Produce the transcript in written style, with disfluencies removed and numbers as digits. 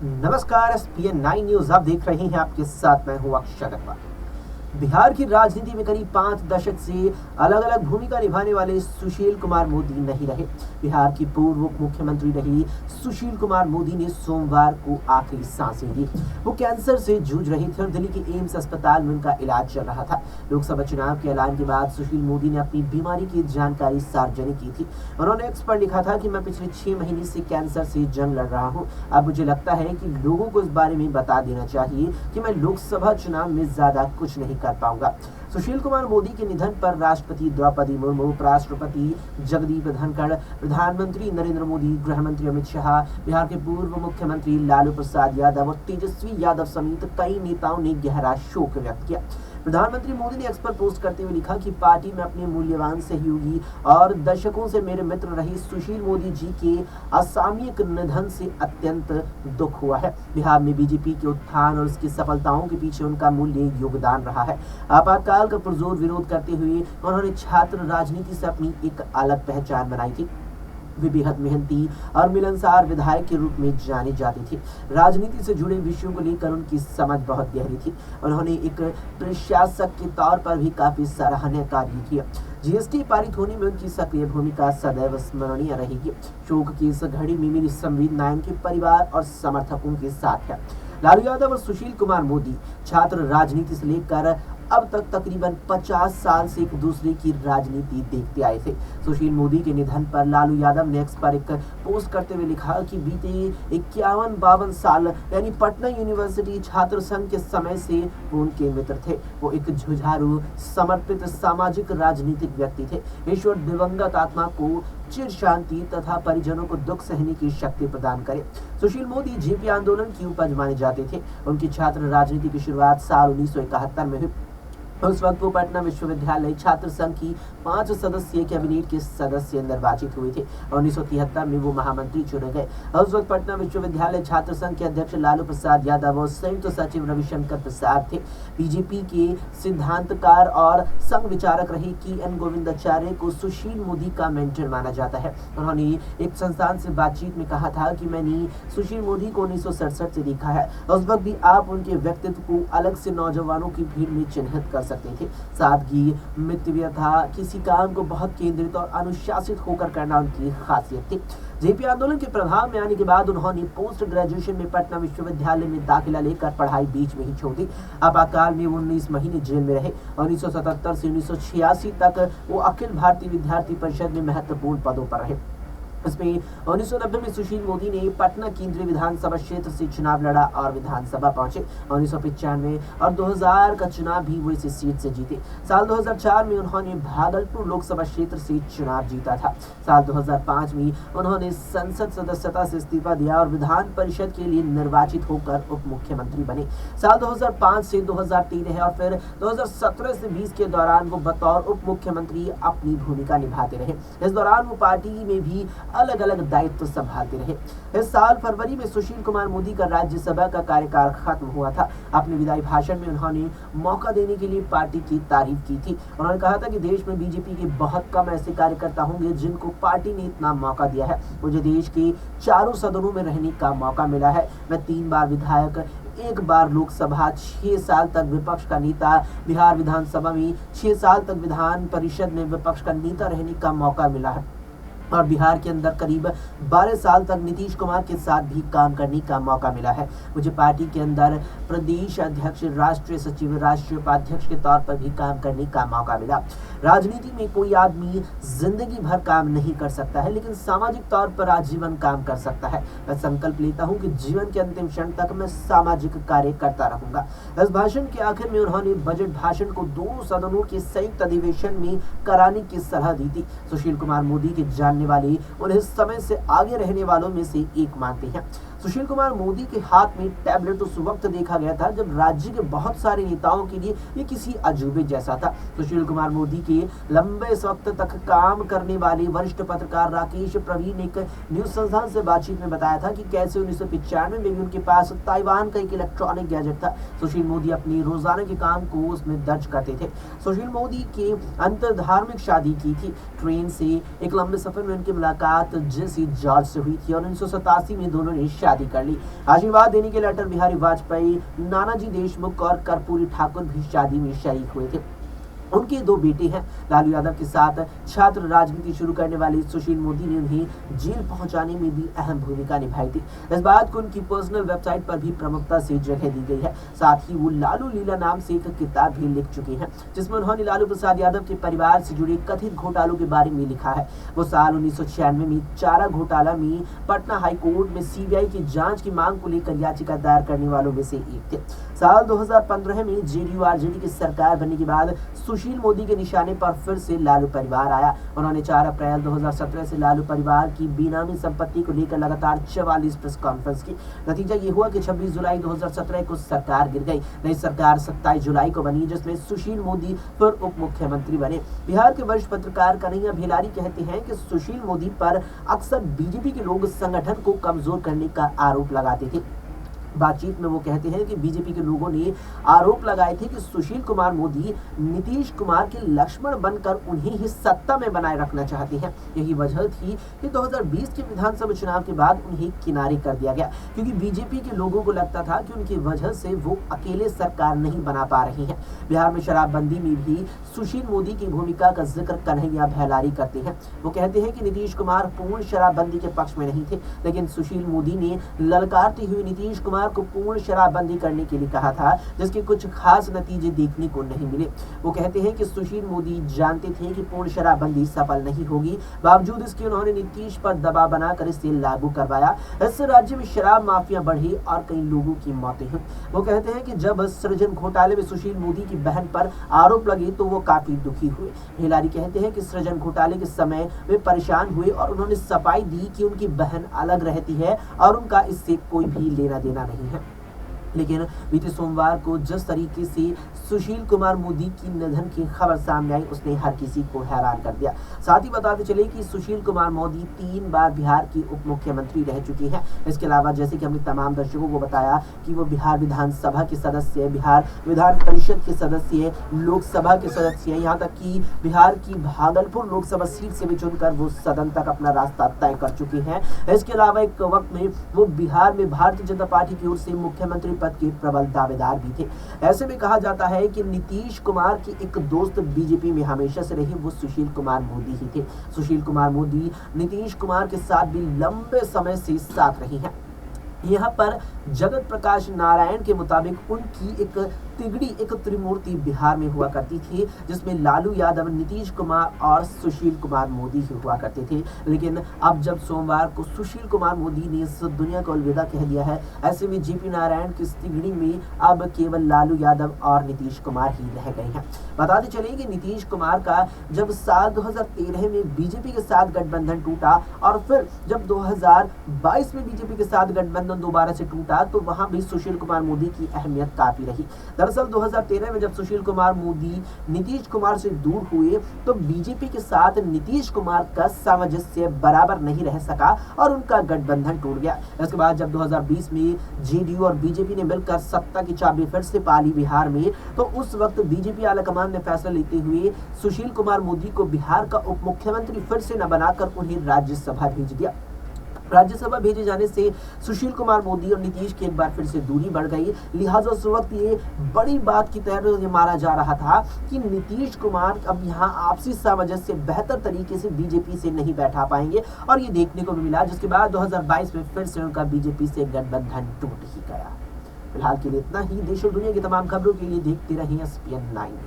नमस्कार। SPN 9 news आप देख रहे हैं। आपके साथ मैं हूं अक्षय अग्रवाल। बिहार की राजनीति में करीब 5 दशक से अलग अलग भूमिका निभाने वाले सुशील कुमार मोदी नहीं रहे। बिहार की पूर्व उप मुख्यमंत्री रही सुशील कुमार मोदी ने सोमवार को आखिरी सांसें ली। वो कैंसर से जूझ रहे थे और दिल्ली के एम्स अस्पताल में उनका इलाज चल रहा था। लोकसभा चुनाव के ऐलान के बाद सुशील मोदी ने अपनी बीमारी की जानकारी सार्वजनिक की थी। उन्होंने एक्स पर लिखा था कि मैं पिछले 6 महीने से कैंसर से जंग लड़ रहा हूँ। अब मुझे लगता है कि लोगों को इस बारे में बता देना चाहिए कि मैं लोकसभा चुनाव में ज्यादा कुछ नहीं कर पाऊंगा। सुशील कुमार मोदी के निधन पर राष्ट्रपति द्रौपदी मुर्मू, उपराष्ट्रपति जगदीप धनखड़, प्रधानमंत्री नरेंद्र मोदी, गृह मंत्री अमित शाह, बिहार के पूर्व मुख्यमंत्री लालू प्रसाद यादव और तेजस्वी यादव समेत कई नेताओं ने गहरा शोक व्यक्त किया। प्रधानमंत्री मोदी ने एक्स पर पोस्ट करते हुए लिखा कि पार्टी में अपने मूल्यवान सहयोगी और दशकों से मेरे मित्र रहे सुशील मोदी जी के असामयिक निधन से अत्यंत दुख हुआ है। बिहार में बीजेपी के उत्थान और उसकी सफलताओं के पीछे उनका मूल्य योगदान रहा है। आपातकाल का पुरजोर विरोध करते हुए उन्होंने छात्र राजनीति से अपनी एक अलग पहचान बनाई थी। वे बेहद मेहनती और मिलनसार विधायक के रूप में जाने जाते थे। राजनीति से जुड़े विषयों को लेकर उनकी समझ बहुत गहरी थी। उन्होंने एक प्रशासक के तौर पर भी काफी सराहनीय कार्य किया। जीएसटी पारित होने में उनकी सक्रिय भूमिका सदैव स्मरणीय रहेगी। शोक की इस घड़ी में मेरी संवेदनाएं उनके परिवार और समर्थकों के साथ है। लालू यादव और सुशील कुमार मोदी छात्र राजनीति से लेकर अब तक तकरीबन 50 साल से एक दूसरे की राजनीति देखते आए थे। सुशील मोदी के निधन पर लालू यादव ने एक्स पर एक पोस्ट करते हुए लिखा कि बीते 51-52 साल यानी पटना यूनिवर्सिटी छात्र संघ के समय से वो उनके मित्र थे। वो एक जुझारू, समर्पित, सामाजिक, राजनीतिक व्यक्ति थे। ईश्वर दिवंगत आत्मा को चिर शांति तथा परिजनों को दुख सहने की शक्ति प्रदान करे। सुशील मोदी जेपी आंदोलन की उपज माने जाते थे। उनकी छात्र राजनीति की शुरुआत साल 1971 में हुई। उस वक्त वो पटना विश्वविद्यालय छात्र संघ की 5 सदस्यीय कैबिनेट के सदस्य निर्वाचित हुए थे। 1973 में वो महामंत्री चुने गए। उस वक्त पटना विश्वविद्यालय छात्र संघ के अध्यक्ष लालू प्रसाद यादव और संयुक्त सचिव रविशंकर प्रसाद थे। बीजेपी के सिद्धांतकार और संघ विचारक रहे KN गोविंदाचार्य को सुशील मोदी का मेंटर माना जाता है। उन्होंने एक संस्थान से बातचीत में कहा था कि मैंने सुशील मोदी को 1967 से देखा है। उस वक्त भी आप उनके व्यक्तित्व को अलग से नौजवानों की भीड़ में चिन्हित कर सकते थे। सादगी, मितव्ययता, किसी काम को बहुत केंद्रित और अनुशासित होकर करना उनकी खासियत थी। जेपी आंदोलन के प्रभाव में आने के बाद उन्होंने पोस्ट ग्रेजुएशन में पटना विश्वविद्यालय में दाखिला लेकर पढ़ाई बीच में ही छोड़ दी। आपातकाल में वो 19 महीने जेल में रहे। 1977 से 1986 तक वो अखिल भारतीय विद्यार्थी परिषद में महत्वपूर्ण पदों पर रहे। इसमें 1990 में सुशील मोदी ने पटना केंद्रीय विधानसभा क्षेत्र से चुनाव लड़ा और विधानसभा पहुंचे। 1995 और 2000 का चुनाव भी वो इसी सीट से जीते। साल 2004 में उन्होंने भागलपुर लोकसभा क्षेत्र से चुनाव जीता था। साल 2005 में उन्होंने संसद सदस्यता से इस्तीफा दिया और विधान परिषद के लिए निर्वाचित होकर उप मुख्यमंत्री बने। साल 2005 से 2013 और फिर 2017 से 20 के दौरान वो बतौर उप मुख्यमंत्री अपनी भूमिका निभाते रहे। इस दौरान वो पार्टी में भी अलग अलग दायित्व संभालते रहे। इस साल फरवरी में सुशील कुमार मोदी का राज्यसभा का कार्यकाल खत्म हुआ था। अपने विदाई भाषण में उन्होंने मौका देने के लिए पार्टी की तारीफ की थी। उन्होंने कहा था कि देश में बीजेपी के बहुत कम ऐसे कार्यकर्ता होंगे जिनको पार्टी ने इतना मौका दिया है। मुझे देश के चारों सदनों में रहने का मौका मिला है। मैं 3 बार विधायक, 1 बार लोकसभा, 6 साल तक विपक्ष का नेता, बिहार विधानसभा में 6 साल तक विधान परिषद में विपक्ष का नेता रहने का मौका मिला है और बिहार के अंदर करीब 12 साल तक नीतीश कुमार के साथ भी काम करने का मौका मिला है। मुझे पार्टी के अंदर प्रदेश अध्यक्ष, राष्ट्रीय सचिव, राष्ट्रीय उपाध्यक्ष के तौर पर भी काम करने का मौका मिला। राजनीति में कोई आदमी जिंदगी भर काम नहीं कर सकता है, लेकिन सामाजिक तौर पर आजीवन काम कर सकता है। मैं संकल्प लेता हूँ कि जीवन के अंतिम क्षण तक मैं सामाजिक कार्य करता रहूंगा। इस भाषण के आखिर में उन्होंने बजट भाषण को दोनों सदनों के संयुक्त अधिवेशन में कराने की सलाह दी थी। सुशील कुमार मोदी के जानने वाले उन्हें समय से आगे रहने वालों में से एक मानते हैं। सुशील कुमार मोदी के हाथ में टैबलेट उस वक्त देखा गया था जब राज्य के बहुत सारे नेताओं के लिए ये किसी अजूबे जैसा था। सुशील कुमार मोदी के लंबे वक्त तक काम करने वाले वरिष्ठ पत्रकार राकेश प्रवीण ने एक न्यूज संस्थान से बातचीत में बताया था कि कैसे 1995 में भी उनके पास ताइवान का एक इलेक्ट्रॉनिक गैजेट था। सुशील मोदी अपनी रोजाना के काम को उसमें दर्ज करते थे। सुशील मोदी के अंतर धार्मिक शादी की थी। ट्रेन से एक लंबे सफर में उनकी मुलाकात जेसी जॉर्ज से हुई थी और 1987 में दोनों ने शादी कर ली। आशीर्वाद देने के लिए अटल बिहारी वाजपेयी, नानाजी देशमुख और कर्पूरी ठाकुर भी शादी में शरीक हुए थे। उनके दो बेटे हैं। लालू यादव के साथ छात्र राजनीति शुरू करने वाले सुशील मोदी ने उन्हें जेल पहुंचाने में भी अहम भूमिका निभाई थी। इस बात को उनकी पर्सनल वेबसाइट पर भी प्रमुखता से जगह दी गई है। साथ ही वो लालू लीला नाम से एक किताब भी लिख चुके हैं, जिसमें उन्होंने लालू प्रसाद यादव के परिवार से जुड़े कथित घोटालों के बारे में लिखा है। वो साल 1996 में चारा घोटाला में पटना हाईकोर्ट में सीबीआई की जांच की मांग को लेकर याचिका दायर करने वालों में से एक थे। साल 2015 में जेडीयू आरजेडी की सरकार बनने के बाद सुशील मोदी के निशाने पर फिर से लालू परिवार आया। उन्होंने 4 अप्रैल 2017 से लालू परिवार की बेनामी संपत्ति को लेकर लगातार 44 प्रेस कॉन्फ्रेंस की। नतीजा ये हुआ कि 26 जुलाई 2017 को सरकार गिर गई। नई सरकार 27 जुलाई को बनी, जिसमें सुशील मोदी फिर उप मुख्यमंत्री बने। बिहार के वरिष्ठ पत्रकार कन्हैया भेलारी कहते हैं कि सुशील मोदी पर अक्सर बीजेपी के लोग संगठन को कमजोर करने का आरोप लगाते थे। बातचीत में वो कहते हैं कि बीजेपी के लोगों ने आरोप लगाए थे कि सुशील कुमार मोदी नीतीश कुमार के लक्ष्मण बनकर उन्हें ही सत्ता में बनाए रखना चाहते हैं। यही वजह थी कि 2020 के विधानसभा चुनाव के बाद उन्हें किनारे कर दिया गया, क्योंकि बीजेपी के लोगों को लगता था कि उनकी वजह से वो अकेले सरकार नहीं बना पा रहे हैं। बिहार में शराबबंदी में भी सुशील मोदी की भूमिका का जिक्र कन्हैया भेलारी करते हैं। वो कहते हैं कि नीतीश कुमार पूर्ण शराबबंदी के पक्ष में नहीं थे, लेकिन सुशील मोदी ने ललकारते हुए नीतीश कुमार को पूर्ण शराबबंदी करने के लिए कहा था, जिसके कुछ खास नतीजे देखने को नहीं मिले। वो कहते हैं कि सुशील मोदी जानते थे कि पूर्ण शराबबंदी सफल नहीं होगी, बावजूद इसके उन्होंने नीतीश पर दबाव बनाकर इसे लागू करवाया। इससे राज्य में शराब माफिया बढ़ी और कई लोगों की मौतें हुई। वो कहते हैं कि जब सृजन घोटाले में सुशील मोदी की बहन पर आरोप लगे तो वो काफी दुखी हुए। भेलारी कहते हैं कि सृजन घोटाले के समय वे परेशान हुए और उन्होंने सफाई दी कि उनकी बहन अलग रहती है और उनका इससे कोई भी लेना देना नहीं है। लेकिन बीते सोमवार को जिस तरीके से सुशील कुमार मोदी की निधन की खबर सामने आई, उसने हर किसी को हैरान कर दिया। साथ ही बताते चले कि सुशील कुमार मोदी 3 बार बिहार की उप मुख्यमंत्री रह चुके हैं। इसके अलावा जैसे कि हमने तमाम दर्शकों को बताया कि वो बिहार विधानसभा के सदस्य, बिहार विधान परिषद के सदस्य, लोकसभा के सदस्य, यहाँ तक कि बिहार की भागलपुर लोकसभा सीट से भी चुनकर वो सदन तक अपना रास्ता तय कर चुके हैं। इसके अलावा एक वक्त में वो बिहार में भारतीय जनता पार्टी की ओर से मुख्यमंत्री पद के प्रबल दावेदार भी थे। ऐसे में कहा जाता है कि नीतीश कुमार की एक दोस्त बीजेपी में हमेशा से रही, वो सुशील कुमार मोदी ही थे। सुशील कुमार मोदी नीतीश कुमार के साथ भी लंबे समय से साथ रही हैं। यहाँ पर जगत प्रकाश नारायण के मुताबिक उनकी एक तिगड़ी, एक त्रिमूर्ति बिहार में हुआ करती थी, जिसमें लालू यादव, नीतीश कुमार और सुशील कुमार मोदी ही हुआ करते थे। लेकिन अब जब सोमवार को सुशील कुमार मोदी ने इस दुनिया को अलविदा कह दिया है, ऐसे में जेपी नारायण की इस तिगड़ी में अब केवल लालू यादव और नीतीश कुमार ही रह गए हैं। बताते चले कि नीतीश कुमार का जब साल 2013 में बीजेपी के साथ गठबंधन टूटा और फिर जब 2022 में बीजेपी के साथ गठबंधन दोबारा से टूटा, तो वहां भी सुशील कुमार मोदी की अहमियत काफी रही। दरअसल 2013 में जब सुशील कुमार मोदी नीतीश कुमार से दूर हुए, तो बीजेपी के साथ नीतीश कुमार का सामंजस्य बराबर नहीं रह सका और उनका गठबंधन टूट गया। इसके बाद जब 2020 में जेडीयू और बीजेपी ने मिलकर सत्ता की चाबी फिर से पाली बिहार में, तो उस वक्त बीजेपी आलाकमान ने फैसला लेते हुए सुशील कुमार मोदी को बिहार का उप मुख्यमंत्री फिर से न बनाकर उन्हें राज्यसभा भेज दिया। राज्यसभा भेजे जाने से सुशील कुमार मोदी और नीतीश की एक बार फिर से दूरी बढ़ गई। लिहाजा उस वक्त ये बड़ी बात की तरह माना जा रहा था कि नीतीश कुमार अब यहाँ आपसी सामंजस्य बेहतर तरीके से बीजेपी से नहीं बैठा पाएंगे, और ये देखने को भी मिला, जिसके बाद 2022 में फिर से उनका बीजेपी से गठबंधन टूट ही गया। फिलहाल के लिए इतना ही। देश और दुनिया की तमाम खबरों के लिए देखते रहिए SPN 9।